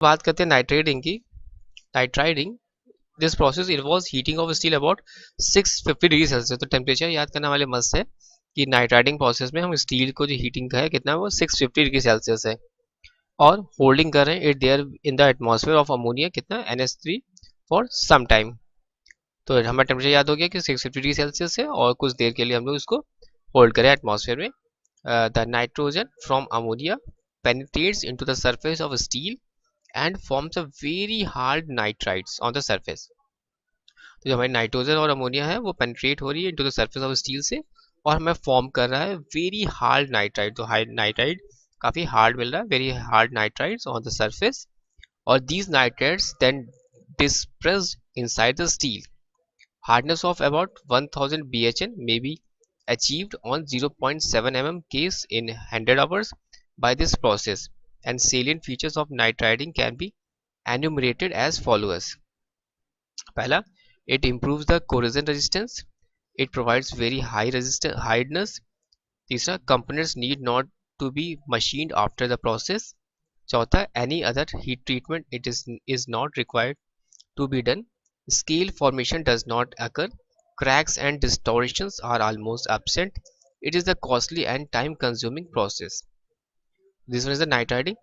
बात करते हैं नाइट्रेटिंग की। Nitriding, this process involves heating of steel about 650 degree Celsius. तो टेम्परेचर याद करने वाले मस्त है कि नाइट्राइडिंग प्रोसेस में हम स्टील को जो हीटिंग का है कितना है, वो 650 डिग्री सेल्सियस है। और होल्डिंग कर रहे हैं it there in the atmosphere of ammonia कितना NH3 फॉर सम टाइम। तो हमारा टेम्परेचर याद हो गया कि 650 डिग्री सेल्सियस है और कुछ देर के लिए हम लोग इसको होल्ड करें एटमॉस्फेयर में। The nitrogen from ammonia penetrates into the surface of steel and forms a very hard nitrides on the surface। तो जो हमारी नाइट्रोजन और अमोनिया है वो पेनिट्रेट हो रही है into the surface of steel से और हमें फॉर्म कर रहा है वेरी हार्ड नाइट्राइड। तो हार्ड नाइट्राइड काफी हार्ड मिल रहा है, very hard nitrides on the surface. और these nitrates then dispersed inside the steel। Hardness of about 1000 bhn may be achieved on 0.7 mm case in 100 hours by this process, and salient features of nitriding can be enumerated as follows। पहला, it improves the corrosion resistance, it provides very high resistance hardness। तीसरा, components need not to be machined after the process। चौथा, any other heat treatment is not required to be done। Scale formation does not occur, cracks and distortions are almost absent, it is a costly and time consuming process। This one is the nitriding।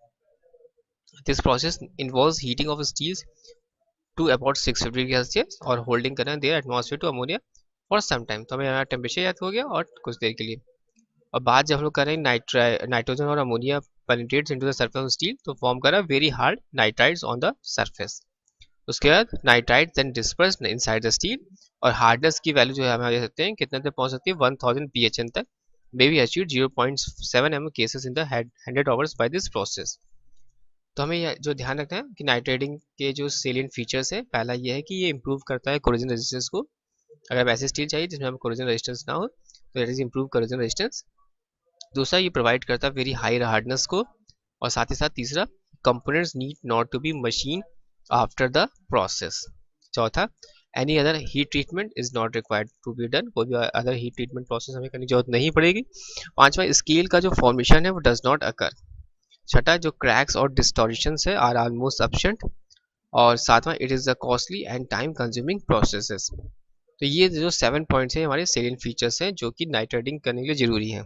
This process involves heating of steels to about 650 degree Celsius और holding करना there atmosphere to ammonia for some time. तो हमें हमारा temperature याद हो गया और कुछ देर के लिए। और बात जब हम लोग कर रहे हैं नाइट्रोजन और ammonia penetrates into the surface of steel तो फॉर्म कर रहा है very hard nitrides on the surface. उसके बाद nitride then disperse inside the steel और हार्डनेस की वैल्यू जो है हम देख सकते हैं कितने तक पहुंच सकती है 1000 pHn तक। May be achieved 0.7 mm cases in the 100 hours by this process. तो हमें जो ध्यान रखना है कि नाइट्रेटिंग के जो सेलियंट फीचर्स है, पहला ये है कि ये इंप्रूव करता है कोरोजन रेजिस्टेंस को। अगर वैसे स्टील चाहिए जिसमें हमें कोरोजन रेजिस्टेंस ना हो तो it is improve corrosion resistance. दूसरा, ये प्रोवाइड करता है वेरी हाई हार्डनेस को। और साथ ही साथ तीसरा, components need not to be machine after the process. चौथा, any other heat treatment is not required to be done, कोई भी अदर हीट ट्रीटमेंट प्रोसेस हमें करने की जरूरत नहीं पड़ेगी। पांचवा, स्केल का जो फॉर्मेशन है वो डज नॉट अकर। छठा, जो क्रैक्स और डिस्टॉर्शन है आर ऑलमोस्ट एब्सेंट। और सातवां, it is the costly and time consuming processes. तो ये जो 7 पॉइंट्स हैं हमारे सेलियंट फीचर्स हैं जो कि नाइट्रेटिंग करने के लिए जरूरी है।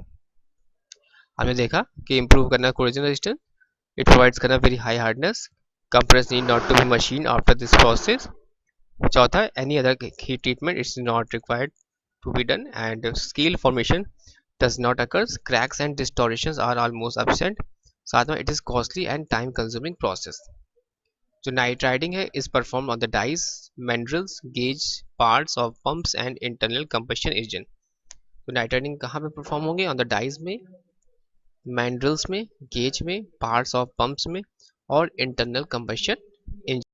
हमने देखा कि इंप्रूव करना कोरोजन रेजिस्टेंस, इट प्रोवाइड्स करना very high hardness, compress need not to be machine after this process. चौथा, any other heat treatment it's not required to be done and scale formation does not occur, cracks and distortions are almost absent। सातवां, it is costly and time consuming process। जो nitriding है is perform on the dies, mandrels, gauge parts of pumps and internal combustion engine. तो nitriding कहाँ पे perform होंगे? On the dice में, मैंड्रल्स में, gauge में, पार्ट्स ऑफ पंप्स में और इंटरनल कंबशन इंजन।